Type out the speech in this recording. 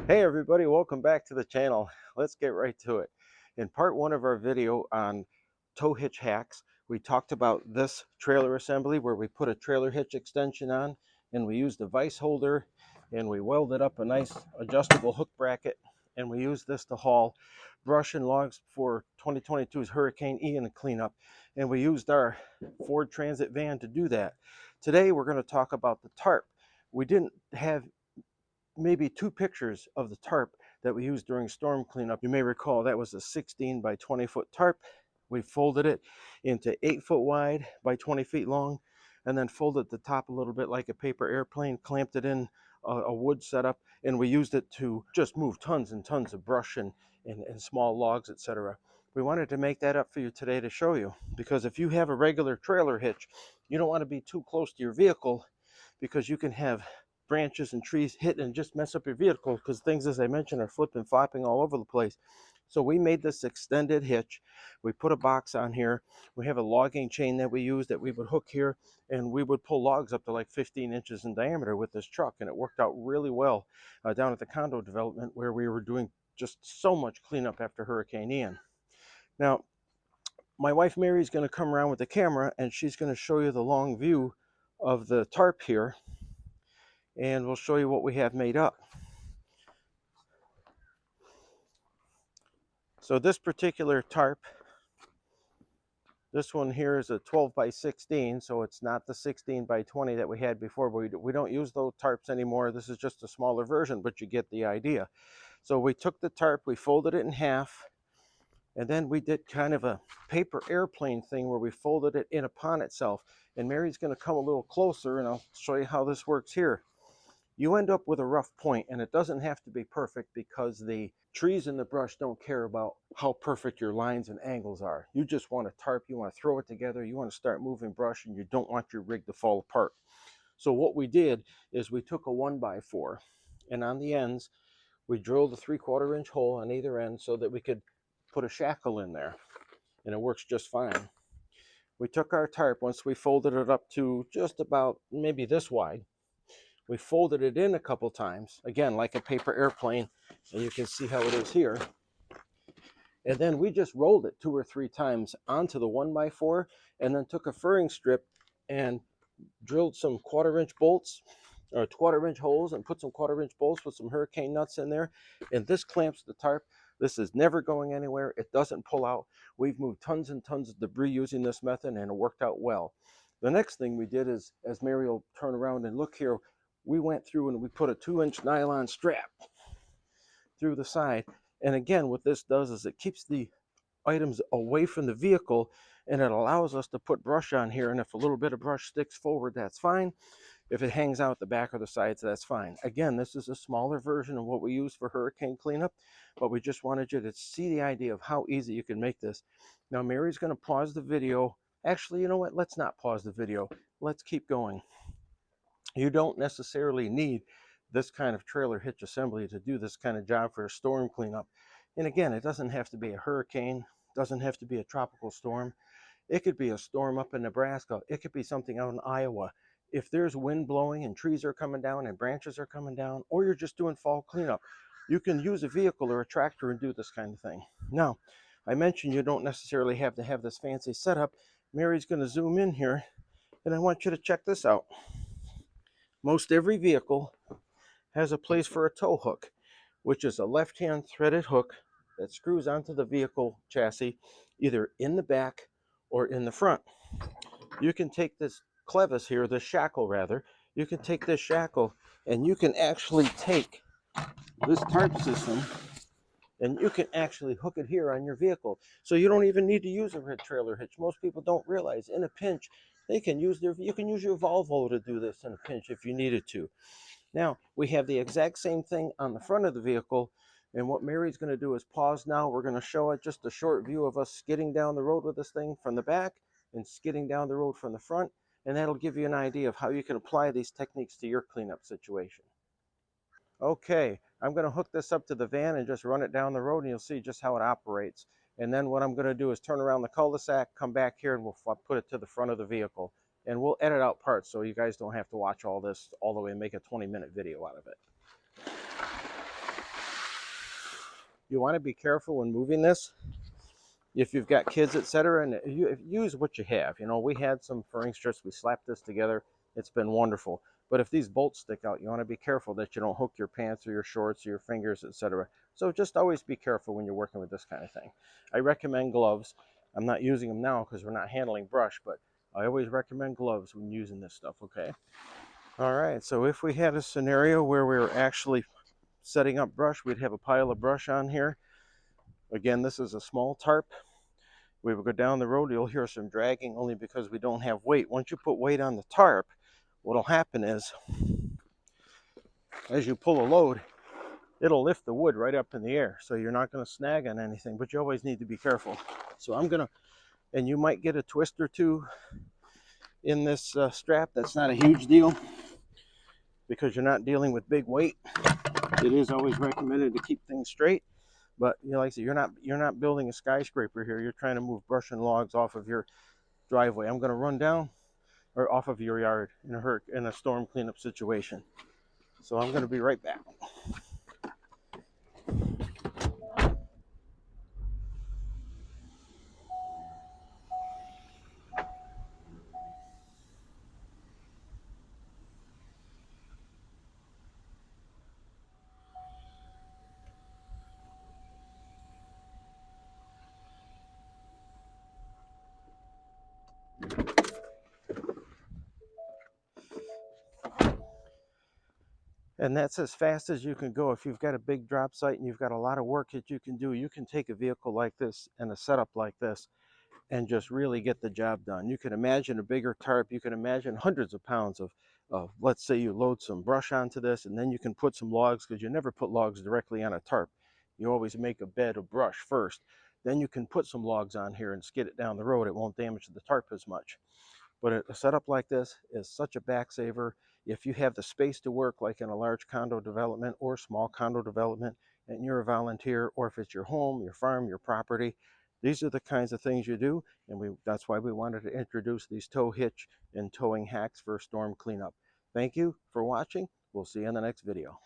Hey everybody, welcome back to the channel. Let's get right to it. In part one of our video on tow hitch hacks, we talked about this trailer assembly where we put a trailer hitch extension on and we used a vise holder and we welded up a nice adjustable hook bracket, and we used this to haul brush and logs for 2022's Hurricane Ian cleanup, and we used our Ford Transit van to do that. Today we're going to talk about the tarp. We didn't have maybe two pictures of the tarp that we used during storm cleanup. You may recall that was a 16 by 20 foot tarp. We folded it into 8 foot wide by 20 feet long, and then folded the top a little bit like a paper airplane, clamped it in a wood setup, and we used it to just move tons and tons of brush and small logs, etc. We wanted to make that up for you today to show you, because if you have a regular trailer hitch, you don't want to be too close to your vehicle, because you can have branches and trees hit and just mess up your vehicle, because things, as I mentioned, are flipping, flopping all over the place. So we made this extended hitch. We put a box on here. We have a logging chain that we use that we would hook here, and we would pull logs up to like 15 inches in diameter with this truck, and it worked out really well down at the condo development where we were doing just so much cleanup after Hurricane Ian. Now, my wife Mary is going to come around with the camera, and she's going to show you the long view of the tarp here, and we'll show you what we have made up. So this particular tarp, this one here is a 12 by 16, so it's not the 16 by 20 that we had before. We don't use those tarps anymore. This is just a smaller version, but you get the idea. So we took the tarp, we folded it in half, and then we did kind of a paper airplane thing where we folded it in upon itself. And Mary's going to come a little closer, and I'll show you how this works here. You end up with a rough point, and it doesn't have to be perfect, because the trees and the brush don't care about how perfect your lines and angles are. You just want a tarp, you want to throw it together, you want to start moving brush, and you don't want your rig to fall apart. So what we did is we took a 1x4, and on the ends we drilled a 3/4 inch hole on either end so that we could put a shackle in there, and it works just fine. We took our tarp, once we folded it up to just about maybe this wide, we folded it in a couple times, again, like a paper airplane, and you can see how it is here. And then we just rolled it 2 or 3 times onto the 1x4, and then took a furring strip and drilled some 1/4 inch bolts, or 1/4 inch holes, and put some 1/4 inch bolts with some hurricane nuts in there. And this clamps the tarp. This is never going anywhere. It doesn't pull out. We've moved tons and tons of debris using this method, and it worked out well. The next thing we did is, as Mary will turn around and look here, we went through and we put a 2-inch nylon strap through the side. And again, what this does is it keeps the items away from the vehicle, and it allows us to put brush on here. And if a little bit of brush sticks forward, that's fine. If it hangs out the back or the sides, that's fine. Again, this is a smaller version of what we use for hurricane cleanup, but we just wanted you to see the idea of how easy you can make this. Now, Mary's going to pause the video. Actually, you know what? Let's not pause the video. Let's keep going. You don't necessarily need this kind of trailer hitch assembly to do this kind of job for a storm cleanup. And again, it doesn't have to be a hurricane, doesn't have to be a tropical storm. It could be a storm up in Nebraska. It could be something out in Iowa. If there's wind blowing and trees are coming down and branches are coming down, or you're just doing fall cleanup, you can use a vehicle or a tractor and do this kind of thing. Now, I mentioned you don't necessarily have to have this fancy setup. Mary's going to zoom in here, and I want you to check this out. Most every vehicle has a place for a tow hook, which is a left-hand threaded hook that screws onto the vehicle chassis, either in the back or in the front. You can take this clevis here, this shackle rather, you can take this shackle and you can actually take this tarp system and you can actually hook it here on your vehicle. So you don't even need to use a trailer hitch. Most people don't realize in a pinch, you can use your Volvo to do this in a pinch if you needed to. Now, we have the exact same thing on the front of the vehicle, and what Mary's going to do is pause now. We're going to show it just a short view of us skidding down the road with this thing from the back and skidding down the road from the front, and that'll give you an idea of how you can apply these techniques to your cleanup situation. Okay, I'm going to hook this up to the van and just run it down the road, and you'll see just how it operates. And then what I'm going to do is turn around the cul-de-sac, come back here, and we'll put it to the front of the vehicle. And we'll edit out parts so you guys don't have to watch all this all the way and make a 20-minute video out of it. You want to be careful when moving this. If you've got kids, etc., and use what you have. You know, we had some furring strips. We slapped this together. It's been wonderful. But if these bolts stick out, you want to be careful that you don't hook your pants or your shorts or your fingers, etc. So just always be careful when you're working with this kind of thing. I recommend gloves. I'm not using them now because we're not handling brush, but I always recommend gloves when using this stuff, okay? All right, so if we had a scenario where we were actually setting up brush, we'd have a pile of brush on here. Again, this is a small tarp. We will go down the road, you'll hear some dragging only because we don't have weight. Once you put weight on the tarp, what'll happen is, as you pull a load, it'll lift the wood right up in the air. So you're not going to snag on anything, but you always need to be careful. So I'm going to, and you might get a twist or two in this strap. That's not a huge deal because you're not dealing with big weight. It is always recommended to keep things straight. But you know, like I said, you're not building a skyscraper here. You're trying to move brush and logs off of your driveway. I'm going to run down or off of your yard in a storm cleanup situation. So I'm going to be right back. And that's as fast as you can go. If you've got a big drop site and you've got a lot of work that you can do, you can take a vehicle like this and a setup like this and just really get the job done. You can imagine a bigger tarp. You can imagine hundreds of pounds of let's say you load some brush onto this, and then you can put some logs, because you never put logs directly on a tarp. You always make a bed of brush first. Then you can put some logs on here and skid it down the road. It won't damage the tarp as much. But a setup like this is such a back saver. If you have the space to work, like in a large condo development or small condo development, and you're a volunteer, or if it's your home, your farm, your property, these are the kinds of things you do. And that's why we wanted to introduce these tow hitch and towing hacks for storm cleanup. Thank you for watching. We'll see you in the next video.